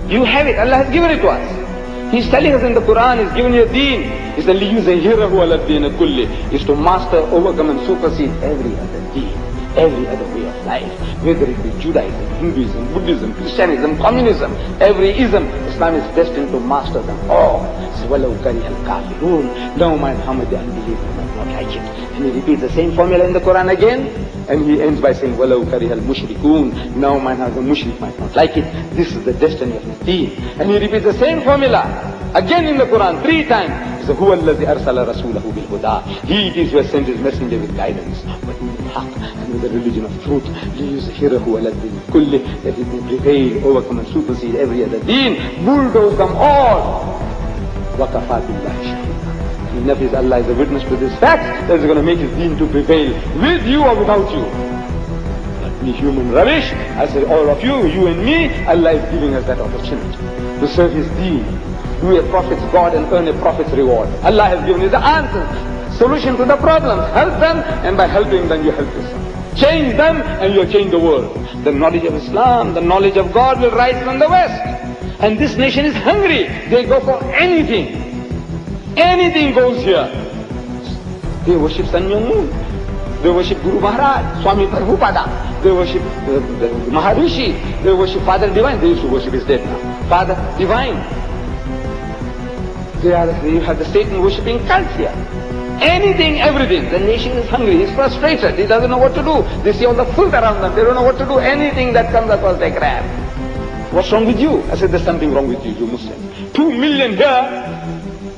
You have it. Allah has given it to us. He's telling us in the Quran, He's given you a deen. It's the liyuzahirahu ala deen kulli. Is to master, overcome and supersede every other deen, every other way of life. Whether it be Judaism, Hinduism, Buddhism, Christianism, communism, every ism, Islam is destined to master them all. So, وَلَوْ كَرِهَ الْكَافِرُونَ. Don't mind how much the unbelievers might not like it. And he repeats the same formula in the Quran again. And he ends by saying, وَلَوْ كَرِهَ الْمُشْرِكُونَ. No mind how the mushrik might not like it. This is the destiny of his deen. And he repeats the same formula again in the Quran 3 times. He says, هُوَ الَّذِي أَرْسَلَ رَسُولَهُ بِالْهُدَى. He it is who has sent his messenger with guidance. But and with the religion of truth, لِيُزْهِرَهُ عَلَى الدِّينِ كُلِّهِ, that it may prevail, overcome and supersede every other deen, bulldoze them all. وَكَفَى بِاللَّهِ شَهِيدًا. Enough is Allah is a witness to this fact that is going to make his deen to prevail, with you or without you. But me human rubbish, I say all of you, you and me, Allah is giving us that opportunity to serve his deen, do a prophet's God and earn a prophet's reward. Allah has given you the answers, solution to the problems. Help them, and by helping them you help yourself. Change them and you change the world. The knowledge of Islam, the knowledge of God will rise from the West. And this nation is hungry. They go for anything. Anything goes here. They worship Sun Myung Moon. They worship Guru Maharaj, Swami Prabhupada. They worship the Maharishi. They worship Father Divine. They used to worship his dead now. Father Divine. You have the Satan worshipping cult here. Anything, everything. The nation is hungry. He's frustrated. He doesn't know what to do. They see all the filth around them. They don't know what to do. Anything that comes across, they grab. What's wrong with you? I said, there's something wrong with you, you Muslims. 2 million here,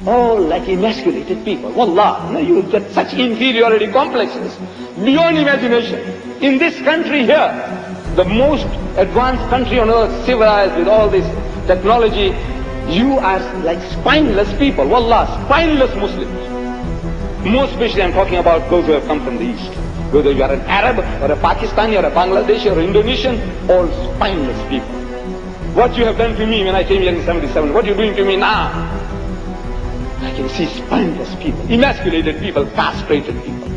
all like emasculated people. Wallah, you get such inferiority complexes beyond imagination. In this country here, the most advanced country on earth, civilized with all this technology, you are like spineless people. Wallah, spineless Muslims. More especially I'm talking about those who have come from the East. Whether you are an Arab or a Pakistani or a Bangladeshi or an Indonesian, all spineless people. What you have done to me when I came here in 77, what you're doing to me now? I can see spineless people, emasculated people, castrated people.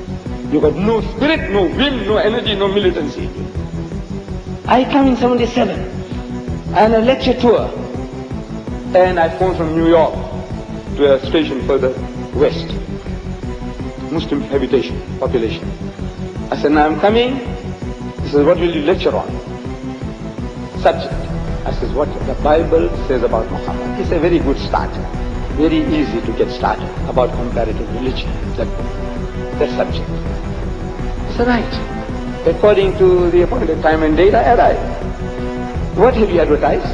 You got no spirit, no will, no energy, no militancy. I come in 77 and a lecture tour, and I phoned from New York to a station further west, Muslim habitation, population. I said, now I'm coming. He says, what will you lecture on? Subject. I says, what the Bible says about Muhammad. It's a very good start. Very easy to get started about comparative religion. That subject. I said, right. According to the appointed time and date, I arrived. What have you advertised?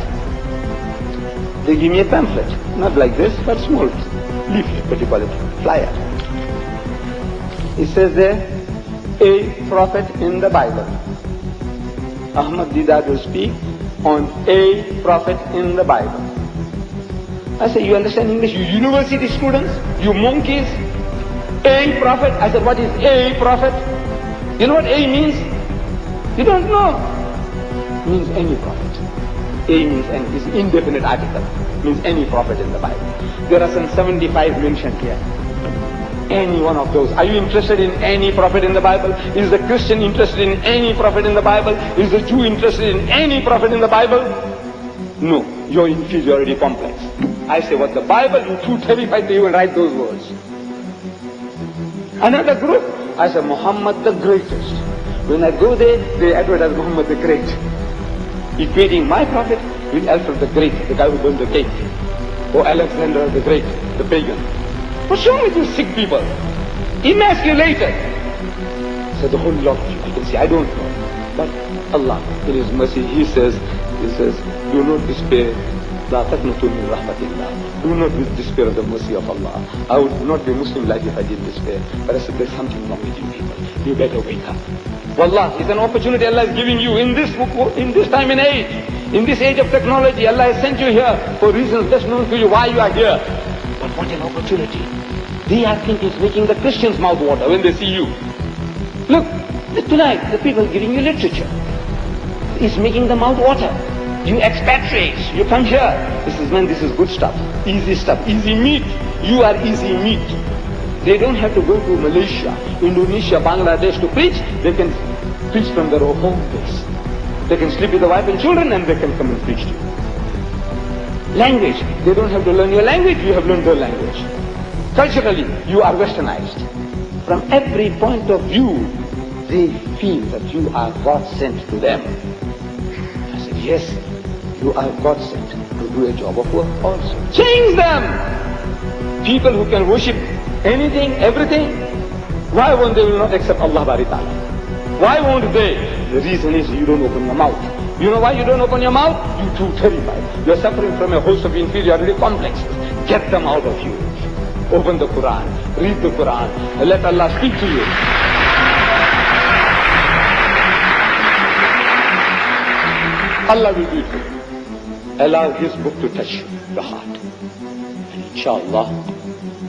They give me a pamphlet. Not like this, but small leaflet, what do you call it? Flyer. It says there, a prophet in the Bible. Ahmed Deedat will speak on a prophet in the Bible. I said, you understand English? You university students? You monkeys? A prophet? I said, what is a prophet? You know what A means? You don't know. It means any prophet. A means any. It's an indefinite article. It means any prophet in the Bible. There are some 75 mentioned here. Any one of those. Are you interested in any prophet in the Bible? Is the Christian interested in any prophet in the Bible? Is the Jew interested in any prophet in the Bible? No. Your inferiority complex. I say what the Bible, you're too terrified to even write those words. Another group, I say Muhammad the greatest. When I go there, they advertise Muhammad the Great, equating my prophet with Alfred the Great, the guy who built the cake, or Alexander the Great, the pagan. What's wrong with you sick people? Emasculated. So the whole lot of you, I can see, I don't know. But Allah, in His mercy, He says, do not despair. لا تقنطوا من رحمة الله. Do not despair of the mercy of Allah. I would not be Muslim life if I did despair. But I said, there's something wrong with you people. You better wake up. Wallah, it's an opportunity Allah is giving you in this time and age. In this age of technology, Allah has sent you here for reasons best known to you why you are here. But what an opportunity. They are thinking it's making the Christians mouth water when they see you. Look, tonight the people giving you literature. It's making the mouth water. You expatriates, you come here. This is, man, this is good stuff, easy meat. You are easy meat. They don't have to go to Malaysia, Indonesia, Bangladesh to preach. They can preach from their home base. They can sleep with the wife and children and they can come and preach to you. Language, they don't have to learn your language, you have learned their language. Culturally, you are westernized. From every point of view, they feel that you are God sent to them. I said, yes, you are God sent to do a job of work also. Change them! People who can worship anything, everything, why won't they will not accept Allah Bari Ta'ala? Why won't they? The reason is you don't open your mouth. You know why you don't open your mouth? You're too terrified. You're suffering from a host of inferiority complexes. Get them out of you. Open the Quran, read the Quran, and let Allah speak to you. Allah will do it for you. Allow His book to touch you, the heart. And inshallah,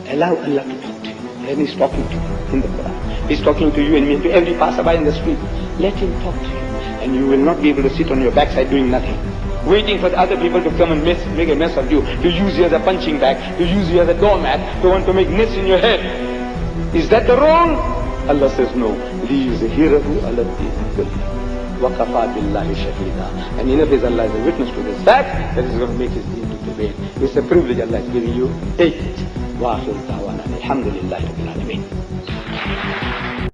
allow Allah to talk to you. And He's talking to you in the Quran. He's talking to you and me, to every passerby in the street. Let Him talk to you. And you will not be able to sit on your backside doing nothing, waiting for the other people to come and make a mess of you, to use you as a punching bag, to use you as a doormat, to want to make nests in your head. Is that the role? Allah says no. لِيُزْهِرَهُ عَلَى الدِّينِ كُلِّهِ وَكَفَى بِاللَّهِ شَهِيدًا. And enough is Allah is a witness to this fact that is going to make His deen to prevail. It's a privilege Allah is giving you. Take it. وَآخِرُ دَعْوَانَا الْحَمْدُ لِلَّهِ رَبِّ الْعَالَمِينَ.